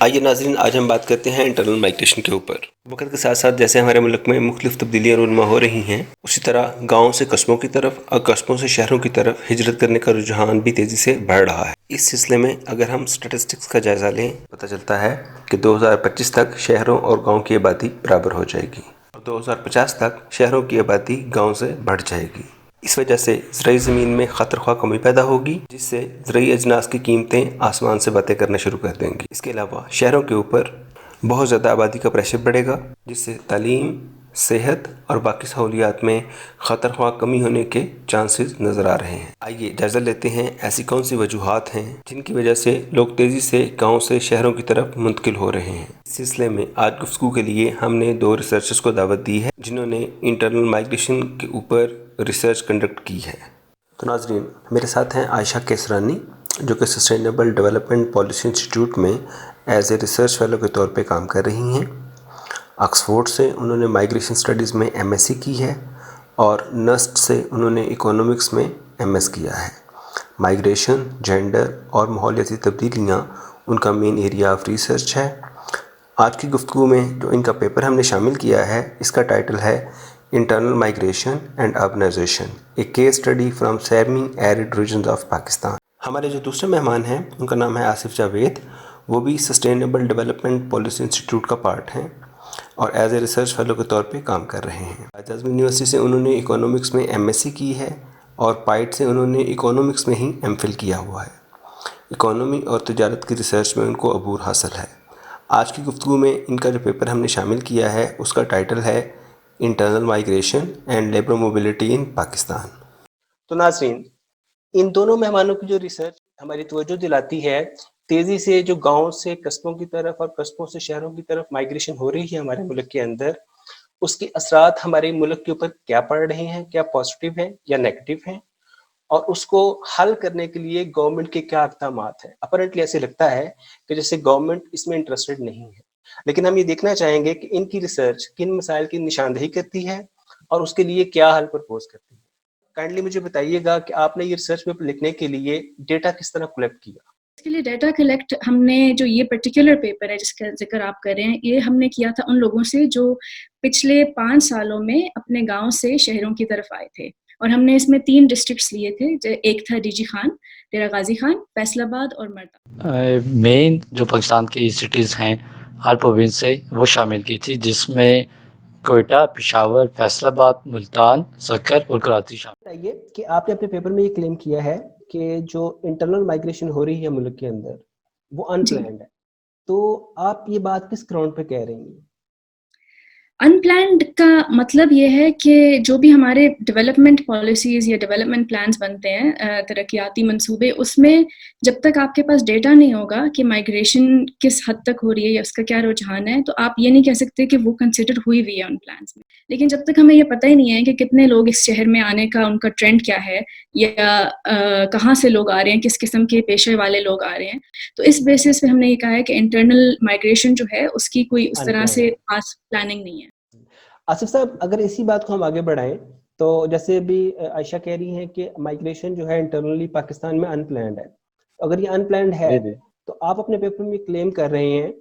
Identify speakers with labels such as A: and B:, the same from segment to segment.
A: آئیے ناظرین، آج ہم بات کرتے ہیں انٹرنل مائگریشن کے اوپر۔ وقت کے ساتھ ساتھ جیسے ہمارے ملک میں مختلف تبدیلیاں رونما ہو رہی ہیں، اسی طرح گاؤں سے قصبوں کی طرف اور قصبوں سے شہروں کی طرف ہجرت کرنے کا رجحان بھی تیزی سے بڑھ رہا ہے۔ اس سلسلے میں اگر ہم اسٹیٹسٹکس کا جائزہ لیں، پتہ چلتا ہے کہ 2025 تک شہروں اور گاؤں کی آبادی برابر ہو جائے گی اور 2050 تک شہروں کی آبادی گاؤں سے بڑھ جائے گی۔ اس وجہ سے زرعی زمین میں خاطر خواہ کمی پیدا ہوگی، جس سے زرعی اجناس کی قیمتیں آسمان سے باتیں کرنا شروع کر دیں گی۔ اس کے علاوہ شہروں کے اوپر بہت زیادہ آبادی کا پریشر بڑھے گا، جس سے تعلیم، صحت اور باقی سہولیات میں خاطر خواہ کمی ہونے کے چانسز نظر آ رہے ہیں۔ آئیے جائزہ لیتے ہیں ایسی کون سی وجوہات ہیں جن کی وجہ سے لوگ تیزی سے گاؤں سے شہروں کی طرف منتقل ہو رہے ہیں۔ اس سلسلے میں آج گفتگو کے لیے ہم نے 2 ریسرچرز کو دعوت دی ہے جنہوں نے انٹرنل مائگریشن کے اوپر ریسرچ کنڈکٹ کی ہے۔ تو ناظرین، میرے ساتھ ہیں عائشہ کیسرانی، جو کہ سسٹینیبل ڈیولپمنٹ پالیسی انسٹیٹیوٹ میں ایز اے ریسرچ فیلو کے طور پہ کام کر رہی ہیں۔ آکسفورڈ سے انہوں نے مائگریشن اسٹڈیز میں ایم ایس سی کی ہے اور نسٹ سے انہوں نے اکنامکس میں ایم ایس کیا ہے۔ مائگریشن، جینڈر اور ماحولیاتی تبدیلیاں ان کا مین ایریا آف ریسرچ ہے۔ آج کی گفتگو میں جو ان کا پیپر ہم نے شامل کیا ہے، اس کا ٹائٹل ہے internal migration and urbanisation, a case study from semi arid regions of Pakistan. ہمارے جو دوسرے مہمان ہیں ان کا نام ہے آصف جاوید، وہ بھی سسٹینیبل ڈیولپمنٹ پالیسی انسٹیٹیوٹ کا پارٹ ہیں اور ایز اے ریسرچ فیلو کے طور پہ کام کر رہے ہیں۔ قائد اعظم یونیورسٹی سے انہوں نے اکنامکس میں ایم ایس سی کی ہے اور پائٹ سے انہوں نے اکنامکس میں ہی ایم فل کیا ہوا ہے۔ اکانومی اور تجارت کی ریسرچ میں ان کو عبور حاصل ہے۔ آج کی گفتگو میں ان کا جو پیپر ہم نے شامل کیا ہے، اس کا ٹائٹل ہے internal migration and labour mobility in Pakistan. تو ناظرین، ان دونوں مہمانوں کی جو ریسرچ ہماری توجہ دلاتی ہے، تیزی سے جو گاؤں سے قصبوں کی طرف اور قصبوں سے شہروں کی طرف مائگریشن ہو رہی ہے ہمارے ملک کے اندر، اس کے اثرات ہمارے ملک کے اوپر کیا پڑ رہے ہیں، کیا پازیٹیو ہیں یا نیگیٹو ہیں، اور اس کو حل کرنے کے لیے گورنمنٹ کے کیا اقدامات ہیں۔ اپیرنٹلی ایسے لگتا ہے کہ جیسے گورنمنٹ اس میں انٹرسٹڈ نہیں ہے، لیکن ہم یہ دیکھنا چاہیں گے کہ ان کی ریسرچ کن مسائل کی نشاندہی کرتی ہے اور اس کے لیے کیا حل پرپوز کرتی ہے۔ کائنڈلی مجھے بتائیے گا کہ آپ نے یہ ریسرچ پیپر لکھنے کے لیے ڈیٹا کس طرح کلیکٹ کیا؟
B: اس کے لیے ڈیٹا کلیکٹ ہم نے جو یہ پرٹیکولر پیپر ہے جس کا ذکر آپ کر رہے ہیں، یہ ہم نے کیا تھا ان لوگوں سے جو پچھلے 5 سالوں میں اپنے گاؤں سے شہروں کی طرف آئے تھے، اور ہم نے اس میں 3 ڈسٹرکٹس لیے تھے، ایک تھا ڈی جی خان، ڈیرہ غازی خان، فیصل آباد اور مرتا۔
C: مین جو پاکستان کی سٹیز ہیں ہر پروونس سے وہ شامل کی تھی، جس میں کوئٹہ، پشاور، فیصل آباد، ملتان، سکر اور کراچی شامل۔
A: بتائیے کہ آپ نے اپنے پیپر میں یہ کلیم کیا ہے کہ جو انٹرنل مائگریشن ہو رہی ہے ملک کے اندر وہ ان
B: جی،
A: پلانڈ ہے، تو آپ یہ بات کس گراؤنڈ پہ کہہ رہی ہیں؟
B: ان پلانڈ کا مطلب یہ ہے کہ جو بھی ہمارے ڈیولپمنٹ پالیسیز یا ڈیولپمنٹ پلانز بنتے ہیں، ترقیاتی منصوبے، اس میں جب تک آپ کے پاس ڈیٹا نہیں ہوگا کہ مائگریشن کس حد تک ہو رہی ہے یا اس کا کیا رجحان ہے، تو آپ یہ نہیں کہہ سکتے کہ وہ کنسیڈر ہوئی ہے ان پلانز میں۔ لیکن جب تک ہمیں یہ پتہ ہی نہیں ہے کہ کتنے لوگ اس شہر میں آنے کا ان کا ٹرینڈ کیا ہے، یا کہاں سے لوگ آ رہے ہیں، کس قسم کے پیشے والے لوگ آ رہے ہیں، تو اس بیسس پہ ہم نے یہ کہا ہے کہ انٹرنل مائگریشن جو ہے اس کی کوئی اس طرح سے خاص پلاننگ نہیں ہے۔
A: آصف صاحب، اگر اسی بات کو ہم آگے بڑھائیں تو جیسے بھی عائشہ کہہ رہی ہیں کہ مائگریشن جو ہے انٹرنلی پاکستان میں ان پلانڈ ہے، اگر یہ ان پلانڈ ہے تو آپ اپنے پیپر میں کلیم کر رہے ہیں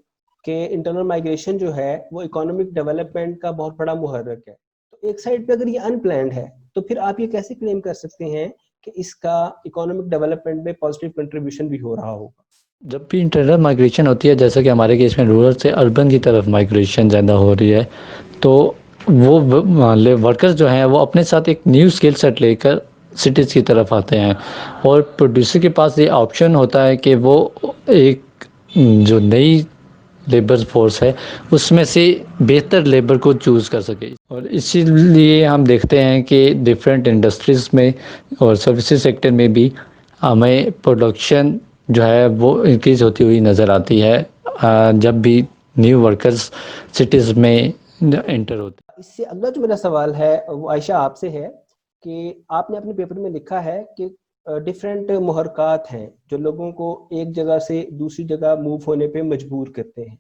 A: کہ انٹرنل مائگریشن جو ہے وہ اکنامک ڈیولپمنٹ کا بہت بڑا محرک ہے، تو ایک سائڈ پہ اگر یہ ان پلانڈ ہے تو پھر آپ یہ کیسے کلیم کر سکتے ہیں کہ اس کا اکنامک ڈیولپمنٹ میں پازیٹیو کنٹریبیوشن بھی ہو رہا ہوگا؟
C: جب بھی انٹرنل مائگریشن ہوتی ہے، جیسا کہ ہمارے کیس میں رورل سے اربن کی طرف مائگریشن زیادہ ہو رہی ہے، تو وہ ورکرز جو ہیں وہ اپنے ساتھ ایک نیو اسکل سیٹ لے کر سٹیز کی طرف آتے ہیں، اور پروڈیوسر کے پاس یہ آپشن ہوتا ہے کہ وہ ایک جو نئی لیبر فورس ہے اس میں سے بہتر لیبر کو چوز کر سکے، اور اسی لیے ہم دیکھتے ہیں کہ ڈفرینٹ انڈسٹریز میں اور سروسز سیکٹر میں بھی ہمیں پروڈکشن جو ہے وہ انکریز ہوتی ہوئی نظر آتی ہے جب بھی نیو ورکرز سٹیز میں انٹر ہوتے ہیں۔
A: اس سے اگلا جو میرا سوال ہے وہ عائشہ آپ سے ہے کہ آپ نے اپنے پیپر میں لکھا ہے کہ ڈفرینٹ محرکات ہیں جو لوگوں کو ایک جگہ سے دوسری جگہ موو ہونے پہ مجبور کرتے ہیں،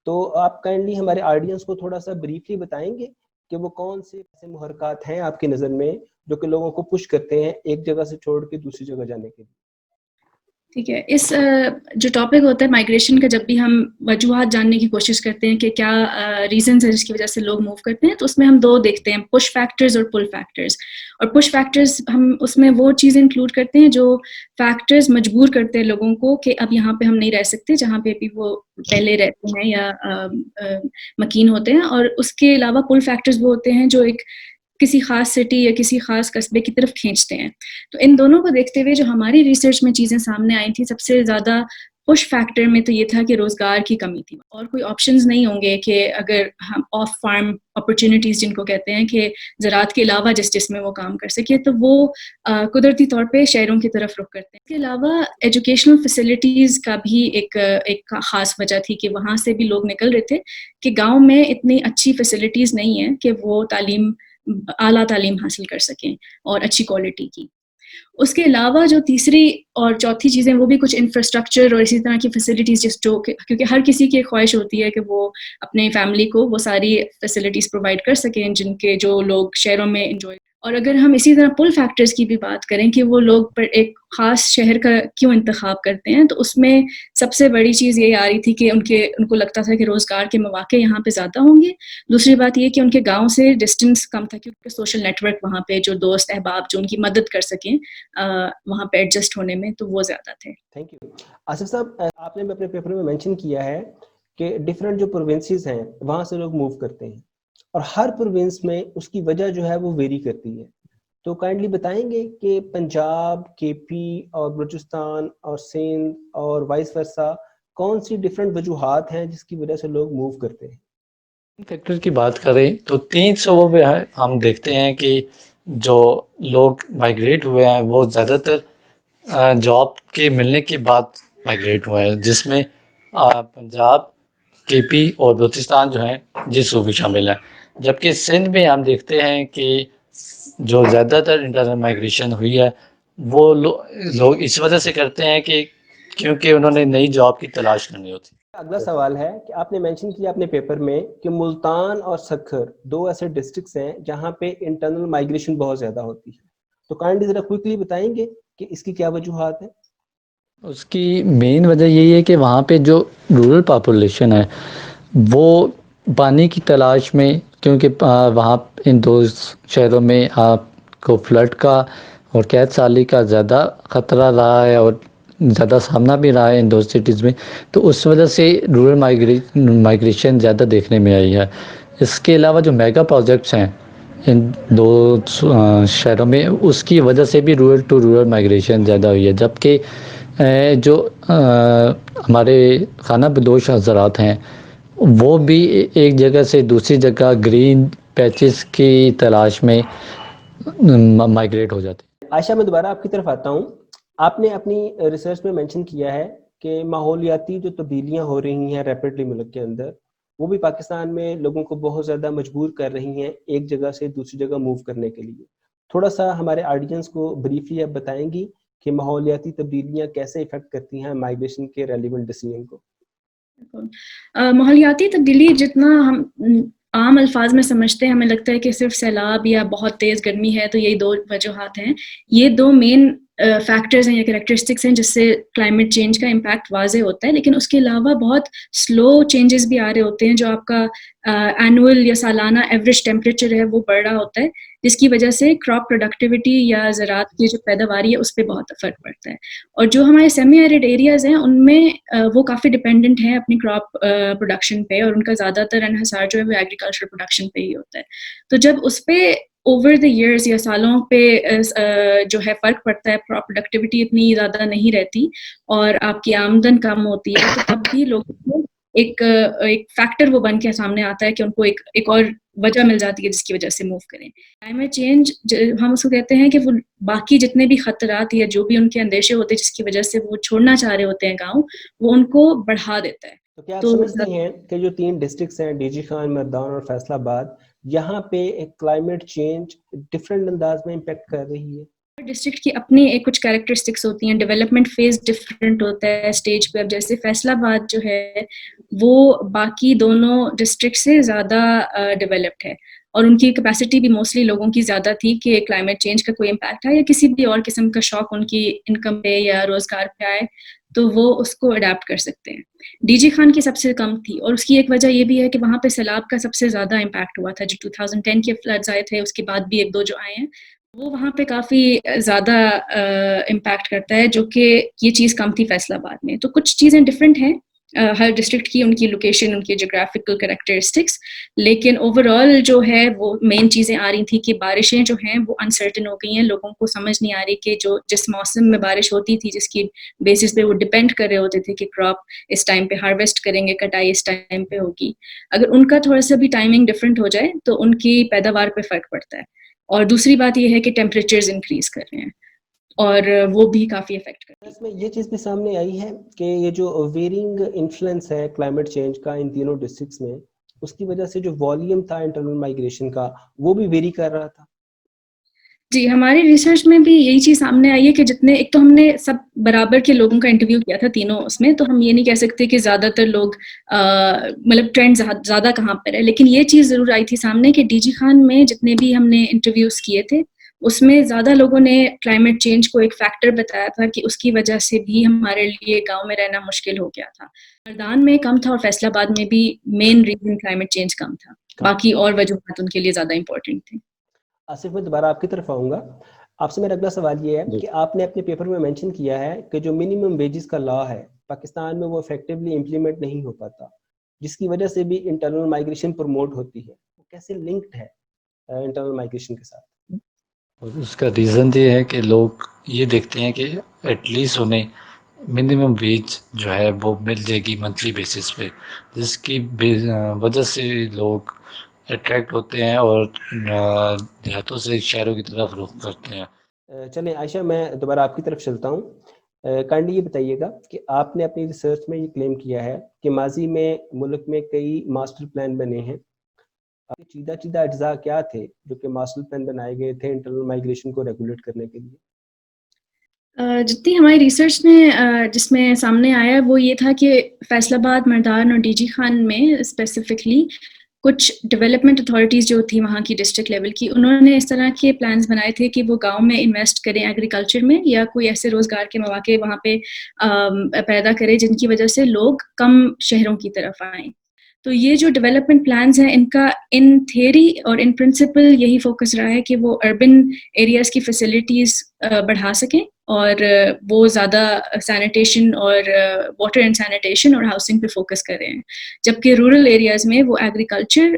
A: تو آپ کائنڈلی ہمارے آڈینس کو تھوڑا سا بریفلی بتائیں گے کہ وہ کون سے ایسے محرکات ہیں آپ کی نظر میں جو کہ لوگوں کو پش کرتے ہیں ایک جگہ سے چھوڑ کے دوسری جگہ جانے کے لیے؟
B: ٹھیک ہے. اس جو ٹاپک ہوتا ہے مائگریشن کا، جب بھی ہم وجوہات جاننے کی کوشش کرتے ہیں کہ کیا ریزنز ہیں جس کی وجہ سے لوگ موو کرتے ہیں، تو اس میں ہم دو دیکھتے ہیں، پش فیکٹرز اور پل فیکٹرز. اور پش فیکٹرز ہم اس میں وہ چیزیں انکلوڈ کرتے ہیں جو فیکٹرز مجبور کرتے ہیں لوگوں کو کہ اب یہاں پہ ہم نہیں رہ سکتے جہاں پہ بھی وہ پہلے رہتے ہیں یا مکین ہوتے ہیں. اور اس کے علاوہ پل فیکٹرز وہ ہوتے ہیں جو ایک کسی خاص سٹی یا کسی خاص قصبے کی طرف کھینچتے ہیں. تو ان دونوں کو دیکھتے ہوئے جو ہماری ریسرچ میں چیزیں سامنے آئی تھیں، سب سے زیادہ پش فیکٹر میں تو یہ تھا کہ روزگار کی کمی تھی، اور کوئی آپشنز نہیں ہوں گے کہ اگر ہم آف فارم اپرچونیٹیز جن کو کہتے ہیں کہ زراعت کے علاوہ جس میں وہ کام کر سکے، تو وہ قدرتی طور پہ شہروں کی طرف رخ کرتے ہیں. اس کے علاوہ ایجوکیشنل فیسلٹیز کا بھی ایک خاص وجہ تھی کہ وہاں سے بھی لوگ نکل رہے تھے کہ گاؤں میں اتنی اچھی فیسلٹیز نہیں ہیں کہ وہ اعلیٰ تعلیم حاصل کر سکیں اور اچھی کوالٹی کی. اس کے علاوہ جو تیسری اور چوتھی چیزیں وہ بھی کچھ انفراسٹرکچر اور اسی طرح کی فیسلٹیز جو کیونکہ ہر کسی کی خواہش ہوتی ہے کہ وہ اپنے فیملی کو وہ ساری فیسلٹیز پرووائڈ کر سکیں جن کے جو لوگ شہروں میں انجوائے. اور اگر ہم اسی طرح پل فیکٹرز کی بھی بات کریں کہ وہ لوگ پر ایک خاص شہر کا کیوں انتخاب کرتے ہیں، تو اس میں سب سے بڑی چیز یہ آ رہی تھی کہ ان کو لگتا تھا کہ روزگار کے مواقع یہاں پہ زیادہ ہوں گے. دوسری بات یہ کہ ان کے گاؤں سے ڈسٹینس کم تھا کیونکہ سوشل نیٹ ورک وہاں پہ جو دوست احباب جو ان کی مدد کر سکیں وہاں پہ ایڈجسٹ ہونے میں، تو وہ زیادہ تھے.
A: Thank you. آصف صاحب، آپ نے اپنے پیپر میں مینشن کیا ہے کہ ڈفرینٹ جو پروونسز ہیں وہاں سے لوگ موو کرتے ہیں، اور ہر پروونس میں اس کی وجہ جو ہے وہ ویری کرتی ہے. تو کائنڈلی بتائیں گے کہ پنجاب، کے پی اور بلوچستان اور سندھ اور وائس ورثہ کون سی ڈفرینٹ وجوہات ہیں جس کی وجہ سے لوگ موو کرتے ہیں؟
C: فیکٹر کی بات کریں تو 3 صوبوں میں ہم دیکھتے ہیں کہ جو لوگ مائگریٹ ہوئے ہیں وہ زیادہ تر جاب کے ملنے کے بعد مائگریٹ ہوئے ہیں، جس میں پنجاب، کے پی اور بلوچستان جو ہیں یہ صوبے شامل ہیں. جبکہ سندھ میں ہم دیکھتے ہیں کہ جو زیادہ تر انٹرنل مائگریشن ہوئی ہے وہ لوگ اس وجہ سے کرتے ہیں کہ کیونکہ انہوں نے نئی جاب کی تلاش کرنی ہوتی.
A: اگلا سوال ہے کہ آپ نے مینشن کیا اپنے پیپر میں کہ ملتان اور سکھر 2 ایسے ڈسٹرکٹس ہیں جہاں پہ انٹرنل مائگریشن بہت زیادہ ہوتی ہے. تو کائنڈلی ذرا کوئکلی بتائیں گے کہ اس کی کیا وجوہات ہیں؟
C: اس کی مین وجہ یہی ہے کہ وہاں پہ جو رورل پاپولیشن ہے وہ پانی کی تلاش میں، کیونکہ وہاں ان 2 شہروں میں آپ کو فلڈ کا اور قحط سالی کا زیادہ خطرہ رہا ہے اور زیادہ سامنا بھی رہا ہے ان 2 سٹیز میں، تو اس وجہ سے رورل مائگریشن زیادہ دیکھنے میں آئی ہے. اس کے علاوہ جو میگا پروجیکٹس ہیں ان 2 شہروں میں، اس کی وجہ سے بھی رورل ٹو رورل مائگریشن زیادہ ہوئی ہے. جبکہ جو ہمارے خانہ بدوش حضرات ہیں وہ بھی ایک جگہ سے دوسری جگہ گرین پیچز کی تلاش میں مائگریٹ ہو جاتے ہیں.
A: عائشہ، میں دوبارہ آپ کی طرف آتا ہوں. آپ نے اپنی ریسرچ میں مینشن کیا ہے کہ ماحولیاتی جو تبدیلیاں ہو رہی ہیں ریپڈلی ملک کے اندر، وہ بھی پاکستان میں لوگوں کو بہت زیادہ مجبور کر رہی ہیں ایک جگہ سے دوسری جگہ موو کرنے کے لیے. تھوڑا سا ہمارے آڈینس کو بریفلی آپ بتائیں گی کہ ماحولیاتی تبدیلیاں کیسے افیکٹ کرتی ہیں مائگریشن کے ریلیونٹ ڈیسیژن کو؟
B: ماحولیاتی تبدیلی جتنا ہم عام الفاظ میں سمجھتے ہیں، ہمیں لگتا ہے کہ صرف سیلاب یا بہت تیز گرمی ہے تو یہی 2 وجوہات ہیں. یہ 2 مین فیکٹرز ہیں یا کریکٹرسٹکس ہیں جس سے کلائمیٹ چینج کا امپیکٹ واضح ہوتا ہے. لیکن اس کے علاوہ بہت سلو چینجز بھی آ رہے ہوتے ہیں. جو آپ کا اینول یا سالانہ ایوریج ٹیمپریچر ہے وہ بڑھ رہا ہوتا ہے، جس کی وجہ سے کراپ پروڈکٹیوٹی یا زراعت کی جو پیداواری ہے اس پہ بہت فرق پڑتا ہے. اور جو ہمارے سیمی ایرڈ ایریاز ہیں ان میں وہ کافی ڈپینڈنٹ ہیں اپنی کراپ پروڈکشن پہ، اور ان کا زیادہ تر انحصار جو ہے وہ ایگریکلچر پروڈکشن پہ ہی ہوتا ہے. تو جب اس پہ اوور دا ایئرز یا سالوں پہ جو ہے فرق پڑتا ہے، کراپ پروڈکٹیوٹی اتنی زیادہ نہیں رہتی اور آپ کی آمدن کم ہوتی ہے، تو تب بھی لوگوں کو ایک فیکٹر وہ بن کے سامنے آتا ہے کہ ان کو ایک اور وجہ مل جاتی ہے جس کی وجہ سے موو کریں. کلائمیٹ چینج ہم اس کو کہتے ہیں کہ وہ باقی جتنے بھی خطرات یا جو بھی ان کے اندیشے ہوتے ہیں جس کی وجہ سے وہ چھوڑنا چاہ رہے ہوتے ہیں گاؤں، وہ ان کو بڑھا دیتا ہے.
A: تو کیا آپ سمجھتے ہیں کہ جو 3 ڈسٹرکٹس ہیں ڈی جی خان، مردان اور فیصل آباد، یہاں پہ ایک کلائمیٹ چینج ڈفرینٹ انداز میں امپیکٹ کر رہی ہے؟
B: ڈسٹرکٹ کی اپنی کچھ کریکٹرسٹکس ہوتی ہیں، ڈیولپمنٹ فیز ڈفرینٹ ہوتا ہے اسٹیج پہ. اب جیسے فیصل آباد جو ہے وہ باقی دونوں ڈسٹرکٹ سے زیادہ ڈیولپڈ ہے، اور ان کی کیپیسٹی بھی موسٹلی لوگوں کی زیادہ تھی کہ کلائمیٹ چینج کا کوئی امپیکٹ ہے یا کسی بھی اور قسم کا شوق ان کی انکم پہ یا روزگار پہ آئے تو وہ اس کو اڈیپٹ کر سکتے ہیں. ڈی جی خان کی سب سے کم تھی, اور اس کی ایک وجہ یہ بھی ہے کہ وہاں پہ سیلاب کا سب سے زیادہ امپیکٹ ہوا تھا. جو 2010 کے فلڈز آئے تھے, اس کے بعد بھی ایک دو جو آئے ہیں, وہ وہاں پہ کافی زیادہ امپیکٹ کرتا ہے, جو کہ یہ چیز کم تھی فیصل آباد میں. تو کچھ چیزیں ڈفرینٹ ہیں ہر ڈسٹرکٹ کی, ان کی لوکیشن, ان کی جغرافیکل کریکٹرسٹکس, لیکن اوور آل جو ہے وہ مین چیزیں آ رہی تھیں کہ بارشیں جو ہیں وہ انسرٹن ہو گئی ہیں. لوگوں کو سمجھ نہیں آ رہی کہ جو جس موسم میں بارش ہوتی تھی, جس کی بیسس پہ وہ ڈپینڈ کر رہے ہوتے تھے کہ کراپ اس ٹائم پہ ہارویسٹ کریں گے, کٹائی اس ٹائم پہ ہوگی, اگر ان کا تھوڑا سا بھی ٹائمنگ ڈفرینٹ ہو جائے تو ان کی پیداوار پہ فرق پڑتا ہے. اور دوسری بات یہ ہے کہ ٹیمپریچرز انکریز کر رہے ہیں اور وہ بھی کافی افیکٹ کرتی ہے.
A: اس میں یہ چیز بھی سامنے آئی ہے کہ یہ جو ویرنگ انفلوئنس ہے کلائمیٹ چینج کا ان تینوں ڈسٹرکٹس میں, اس کی وجہ سے جو والیوم تھا انٹرنل مائگریشن کا وہ بھی ویری کر رہا تھا.
B: جی, ہماری ریسرچ میں بھی یہی چیز سامنے آئی ہے کہ جتنے, ایک تو ہم نے سب برابر کے لوگوں کا انٹرویو کیا تھا تینوں اس میں, تو ہم یہ نہیں کہہ سکتے کہ زیادہ تر لوگ مطلب ٹرینڈ زیادہ کہاں پر ہے, لیکن یہ چیز ضرور آئی تھی سامنے کہ ڈی جی خان میں جتنے بھی ہم نے انٹرویوز کیے تھے اس میں زیادہ لوگوں نے کلائمیٹ چینج کو ایک فیکٹر بتایا تھا کہ اس کی وجہ سے بھی ہمارے لیے گاؤں میں رہنا مشکل ہو گیا تھا. مردان میں کم تھا اور فیصل آباد میں بھی مین ریزن کلائمیٹ چینج کم تھا, باقی اور وجوہات ان کے لیے زیادہ امپورٹنٹ تھے.
A: آصف, میں دوبارہ آپ کی طرف آؤں گا. آپ سے میرا اگلا سوال یہ ہے کہ آپ نے اپنے پیپر میں مینشن کیا ہے کہ جو منیمم ویجز کا لا ہے پاکستان میں وہ افیکٹولی امپلیمنٹ نہیں ہو پاتا, جس کی وجہ سے بھی انٹرنل مائگریشن پروموٹ ہوتی ہے. وہ کیسے لنکڈ ہے انٹرنل مائگریشن کے ساتھ؟
C: اس کا ریزن یہ ہے کہ لوگ یہ دیکھتے ہیں کہ ایٹ لیسٹ انہیں منیمم ویج جو ہے وہ مل جائے گی منتھلی بیسس پہ, جس کی وجہ سے لوگ اٹریکٹ ہوتے ہیں اور دیہاتوں سے شہروں کی طرف رخ کرتے ہیں.
A: چلیں عائشہ, میں دوبارہ آپ کی طرف چلتا ہوں. کائنڈلی یہ بتائیے گا کہ آپ نے اپنی ریسرچ میں یہ کلیم کیا ہے کہ ماضی میں ملک میں کئی ماسٹر پلان بنے ہیں. چیدہ اجزاء کیا تھے جو کہ ماسٹر پلان بنائے گئے تھے انٹرنل مائگریشن کو ریگولیٹ کرنے کے لیے؟
B: جتنی ہماری ریسرچ میں جس میں سامنے آیا ہے وہ یہ تھا کہ فیصل آباد, مردان اور ڈی جی خان میں اسپیسیفکلی کچھ ڈیولپمنٹ اتھارٹیز جو تھی وہاں کی ڈسٹرکٹ لیول کی, انہوں نے اس طرح کے پلانز بنائے تھے کہ وہ گاؤں میں انویسٹ کریں ایگریکلچر میں یا کوئی ایسے روزگار کے مواقع وہاں پہ پیدا کرے جن کی وجہ سے لوگ کم شہروں کی طرف آئیں. تو یہ جو ڈیولپمنٹ پلانز ہیں ان کا ان تھیوری اور ان پرنسپل یہی فوکس رہا ہے کہ وہ اربن ایریاز کی فیسلٹیز بڑھا سکیں اور وہ زیادہ سینیٹیشن اور واٹر اینڈ سینیٹیشن اور ہاؤسنگ پہ فوکس کر رہے ہیں, جبکہ رورل ایریاز میں وہ ایگریکلچر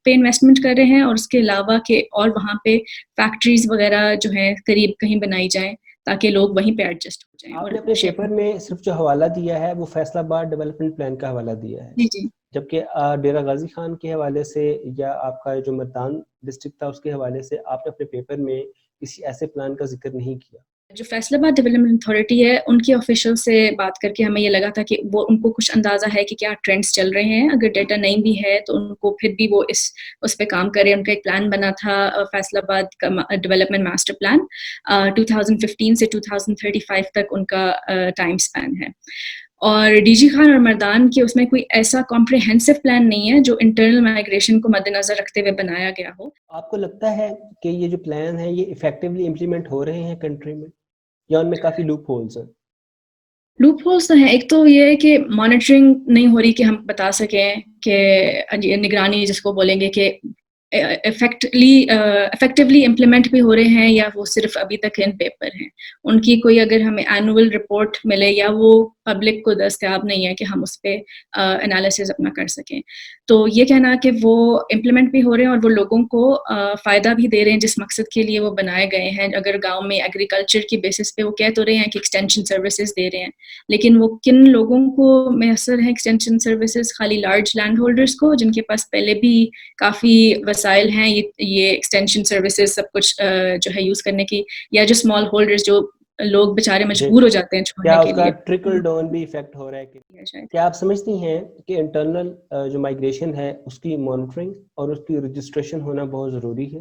B: پہ انویسٹمنٹ کر رہے ہیں اور اس کے علاوہ کہ اور وہاں پہ فیکٹریز وغیرہ جو ہیں قریب کہیں بنائی جائیں تاکہ لوگ وہیں پہ ایڈجسٹ ہو جائیں.
A: آپ نے اپنے پیپر میں صرف جو حوالہ دیا ہے وہ فیصل آباد ڈیولپمنٹ پلان کا حوالہ دیا ہے,
B: جی,
A: جبکہ ڈیرہ غازی خان کے حوالے سے یا آپ کا جو مردان ڈسٹرکٹ تھا اس کے حوالے سے آپ نے اپنے پیپر میں کسی ایسے پلان کا ذکر نہیں کیا.
B: جو فیصل آباد ڈیولپمنٹ اتھارٹی ہے ان کے آفیشیل سے بات کر کے ہمیں یہ لگا تھا کہ وہ ان کو کچھ اندازہ ہے کہ کیا ٹرینڈز چل رہے ہیں, اگر ڈیٹا نہیں بھی ہے تو ان کو پھر بھی وہ اس پہ کام کرے. ان کا ایک پلان بنا تھا فیصل آباد کا ڈیولپمنٹ ماسٹر پلان, 2015 سے 2035 تک ان کا ٹائم اسپین ہے. اور ڈی جی خان اور مردان کے اس میں کوئی ایسا کمپریہنسو پلان نہیں ہے جو انٹرنل مائگریشن کو مد نظر رکھتے ہوئے بنایا گیا ہو.
A: آپ کو لگتا ہے کہ یہ جو پلان ہے یہ افیکٹولی امپلیمنٹ ہو رہے ہیں کنٹری میں, یا ان میں کافی لوپ ہولز ہیں؟
B: لوپ ہولس تو ہیں. ایک تو یہ ہے کہ مانیٹرنگ نہیں ہو رہی کہ ہم بتا سکیں کہ نگرانی جس کو بولیں گے کہ افیکٹولی امپلیمنٹ بھی ہو رہے ہیں یا وہ صرف ابھی تک ان پیپر ہیں. ان کی کوئی اگر ہمیں اینول رپورٹ ملے یا وہ پبلک کو دستیاب نہیں ہے کہ ہم اس پہ انالیسز اپنا کر سکیں, تو یہ کہنا کہ وہ امپلیمنٹ بھی ہو رہے ہیں اور وہ لوگوں کو فائدہ بھی دے رہے ہیں جس مقصد کے لیے وہ بنائے گئے ہیں. اگر گاؤں میں ایگریکلچر کی بیسس پہ وہ کہہ تو رہے ہیں کہ ایکسٹینشن سروسز دے رہے ہیں, لیکن وہ کن لوگوں کو میسر ہیں ایکسٹینشن سروسز؟ خالی لارج لینڈ ہولڈرز کو جن کے پاس پہلے بھی کافی وسائل ہیں یہ ایکسٹینشن سروسز سب کچھ جو ہے یوز کرنے کی, یا جو اسمال ہولڈرز جو لوگ بیچارے مجبور ہو جاتے ہیں چھوڑنے کے لیے.
A: کیا اس کا ٹرکل ڈاؤن بھی افیکٹ ہو رہا ہے؟ کیا آپ سمجھتی ہیں کہ انٹرنل جو مائگریشن ہے اس کی مانیٹرنگ اور اس کی رجسٹریشن ہونا بہت ضروری ہے؟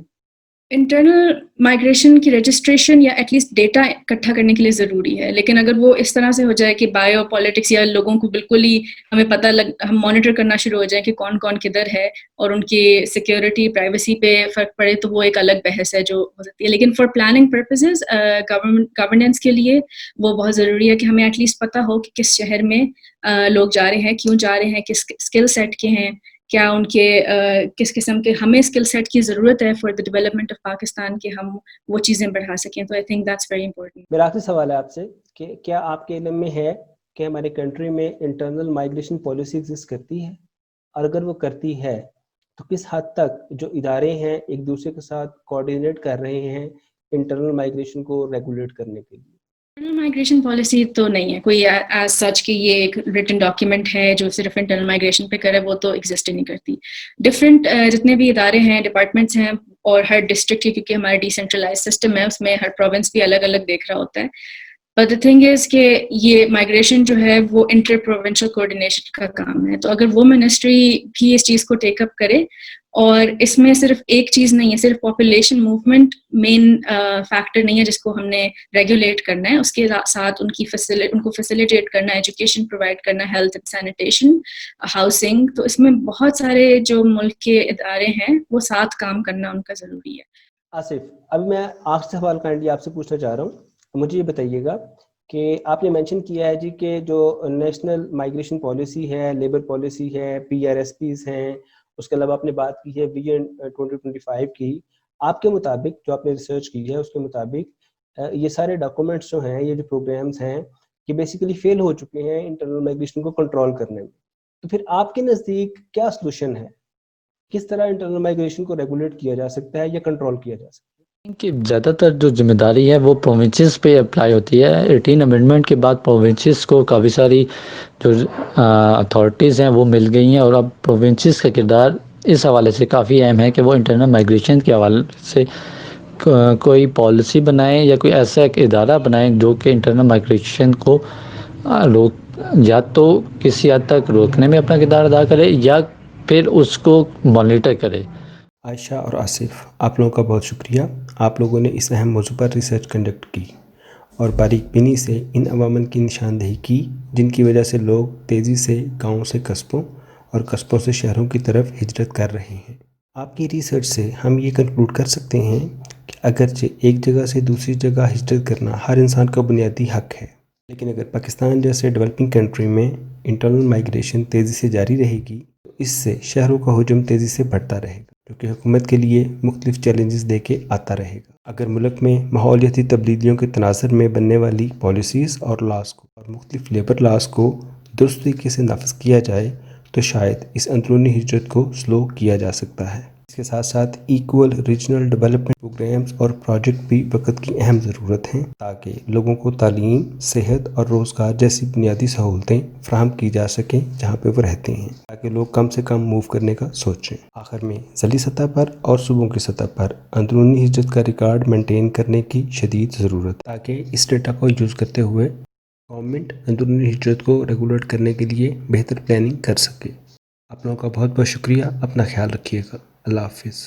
B: انٹرنل مائگریشن کی رجسٹریشن یا ایٹ لیسٹ ڈیٹا اکٹھا کرنے کے لیے ضروری ہے، لیکن اگر وہ اس طرح سے ہو جائے کہ بایو پالیٹکس یا لوگوں کو بالکل ہی ہمیں ہم مانیٹر کرنا شروع ہو جائیں کہ کون کون کدھر ہے اور ان کی سیکیورٹی پرائیویسی پہ فرق پڑے، تو وہ ایک الگ بحث ہے جو ہو سکتی ہے. لیکن فار پلاننگ پرپزز گورننس کے لیے وہ بہت ضروری ہے کہ ہمیں ایٹ لیسٹ پتہ ہو کہ کس شہر میں لوگ جا رہے ہیں، کیوں جا رہے ہیں، کس اسکل سیٹ کے ہیں، کیا ان کے کس قسم کے ہمیں اسکل سیٹ کی ضرورت ہے for the development of Pakistan کہ ہم وہ چیزیں بڑھا سکیں. تو I think that's very important.
D: میرا آخری سوال ہے آپ سے کہ کیا آپ کے علم میں ہے کہ ہمارے کنٹری میں انٹرنل مائگریشن پالیسی ایگزسٹ کرتی ہے، اور اگر وہ کرتی ہے تو کس حد تک جو ادارے ہیں ایک دوسرے کے ساتھ کوآرڈینیٹ کر رہے ہیں انٹرنل مائگریشن کو ریگولیٹ کرنے کے لیے؟
B: انٹرنل مائگریشن پالیسی تو نہیں ہے کوئی ایز سچ کہ یہ ایک ریٹن ڈاکیومنٹ ہے جو صرف انٹرنل مائگریشن پہ کرے، وہ تو ایگزسٹ نہیں کرتی. ڈفرینٹ جتنے بھی ادارے ہیں، ڈپارٹمنٹس ہیں، اور ہر ڈسٹرکٹ کی، کیونکہ ہمارا ڈیسینٹرلائز سسٹم ہے، اس میں ہر پروونس بھی الگ الگ دیکھ رہا ہوتا ہے. بٹ دا تھنگ از کہ یہ مائگریشن جو ہے وہ انٹر پروونشل کوآرڈینیشن کا کام ہے. تو اگر وہ منسٹری بھی اس چیز کو ٹیک اپ کرے، اور اس میں صرف ایک چیز نہیں ہے، صرف پاپولیشن موومنٹ مین فیکٹر نہیں ہے جس کو ہم نے ریگولیٹ کرنا ہے، اس کے ساتھ ان کو فیسیلیٹیٹ کرنا ہے، ایجوکیشن پرووائڈ کرنا، ہیلتھ اینڈ سینیٹیشن، ہاؤسنگ. تو اس میں بہت سارے جو ملک کے ادارے ہیں وہ ساتھ کام کرنا ان کا ضروری ہے.
D: آصف، ابھی میں آخری سوال کائنڈلی آپ سے پوچھنا چاہ رہا ہوں. مجھے یہ بتائیے گا کہ آپ نے مینشن کیا ہے جی کہ جو نیشنل مائگریشن پالیسی ہے، لیبر پالیسی ہے، PRSPs ہیں، اس کے علاوہ آپ نے بات کی ہے ویژن 2025 کی. آپ کے مطابق جو آپ نے ریسرچ کی ہے اس کے مطابق یہ سارے ڈاکومنٹس جو ہیں، یہ جو پروگرامس ہیں، یہ بیسیکلی فیل ہو چکے ہیں انٹرنل مائگریشن کو کنٹرول کرنے میں. تو پھر آپ کے نزدیک کیا سلوشن ہے؟ کس طرح انٹرنل مائگریشن کو ریگولیٹ کیا جا سکتا ہے یا کنٹرول کیا جا سکتا ہے؟
C: کہ زیادہ تر جو ذمہ داری ہے وہ پروونسز پہ اپلائی ہوتی ہے. 18 امینڈمنٹ کے بعد پروونسز کو کافی ساری جو اتھارٹیز ہیں وہ مل گئی ہیں، اور اب پروونسز کا کردار اس حوالے سے کافی اہم ہے کہ وہ انٹرنل مائگریشن کے حوالے سے کوئی پالیسی بنائیں یا کوئی ایسا ایک ادارہ بنائیں جو کہ انٹرنل مائگریشن کو یا تو کسی حد تک روکنے میں اپنا کردار ادا کرے یا پھر اس کو مانیٹر کرے.
A: عائشہ اور آصف، آپ لوگوں کا بہت شکریہ. آپ لوگوں نے اس اہم موضوع پر ریسرچ کنڈکٹ کی اور باریک بینی سے ان عوامل کی نشاندہی کی جن کی وجہ سے لوگ تیزی سے گاؤں سے قصبوں اور قصبوں سے شہروں کی طرف ہجرت کر رہے ہیں. آپ کی ریسرچ سے ہم یہ کنکلوڈ کر سکتے ہیں کہ اگرچہ ایک جگہ سے دوسری جگہ ہجرت کرنا ہر انسان کا بنیادی حق ہے، لیکن اگر پاکستان جیسے ڈیولپنگ کنٹری میں انٹرنل مائگریشن تیزی سے جاری رہے گی تو اس سے شہروں کا ہجوم تیزی سے بڑھتا رہے گا، جو کہ حکومت کے لیے مختلف چیلنجز دے کے آتا رہے گا. اگر ملک میں ماحولیاتی تبدیلیوں کے تناظر میں بننے والی پالیسیز اور لاز کو اور مختلف لیبر لاز کو درست طریقے سے نافذ کیا جائے تو شاید اس اندرونی ہجرت کو سلو کیا جا سکتا ہے. اس کے ساتھ ساتھ ایکول ریجنل ڈیولپمنٹ پروگرامز اور پروجیکٹ بھی وقت کی اہم ضرورت ہیں تاکہ لوگوں کو تعلیم، صحت اور روزگار جیسی بنیادی سہولتیں فراہم کی جا سکیں جہاں پہ وہ رہتے ہیں، تاکہ لوگ کم سے کم موو کرنے کا سوچیں. آخر میں ضلعی سطح پر اور صوبوں کی سطح پر اندرونی ہجرت کا ریکارڈ مینٹین کرنے کی شدید ضرورت ہے تاکہ اس ڈیٹا کو یوز کرتے ہوئے گورنمنٹ اندرونی ہجرت کو ریگولیٹ کرنے کے لیے بہتر پلاننگ کر سکے. آپ لوگوں کا بہت بہت شکریہ. اپنا خیال رکھیے گا. اللہ حافظ.